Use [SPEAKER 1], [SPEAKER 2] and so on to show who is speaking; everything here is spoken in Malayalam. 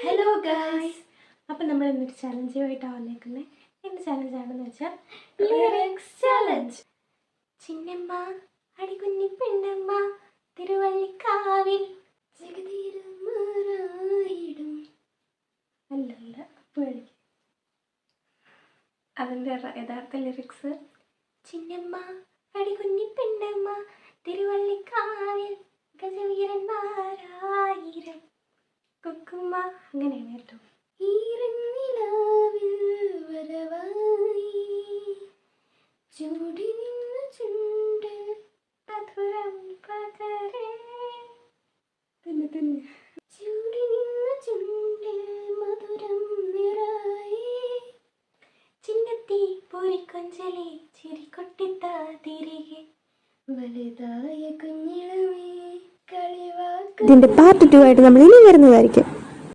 [SPEAKER 1] ഹലോ ഗായ്സ്, അപ്പം നമ്മൾ ഇന്നൊരു ചലഞ്ചുമായിട്ടാണ് വന്നേക്കുന്നത്. എന്ത് ചലഞ്ചാണെന്ന് വെച്ചാൽ ലിറിക്സ് ചലഞ്ച്. ചിന്നമ്മ അടികുഞ്ഞി പെണ്ണമ്മ തിരുവള്ളിക്കാവിൽ ജഗതീരമാറായിടും അല്ലല്ല പേടി. അതിൻ്റെ യഥാർത്ഥ ലിറിക്സ് ചിന്നമ്മ അടികുഞ്ഞി പെണ്ണമ്മ തിരുവള്ളിക്കാവിൽ ഗജവീരന്മാരായിരം കുക്കുമ്മ. അങ്ങനെയാണ് കേട്ടോ. ഈരനിലാവിൽ വരവായി ചൂടി നിന്ന ചുണ്ട് മധുരം പകരേ തന്നെ ചൂടി നിന്ന ചുണ്ടിൽ മധുരം നിറായി ചിന്നത്തി പൂരിക്കൊഞ്ചലി ചിരിക്കൊട്ടിത്താ തിരികെ വലുതായ കുഞ്ഞിളമേ കളിവാ.
[SPEAKER 2] ഇതിന്റെ പാർട്ട് 2 ആയിട്ട് നമ്മൾ ഇനി വരുന്നതായിരിക്കും.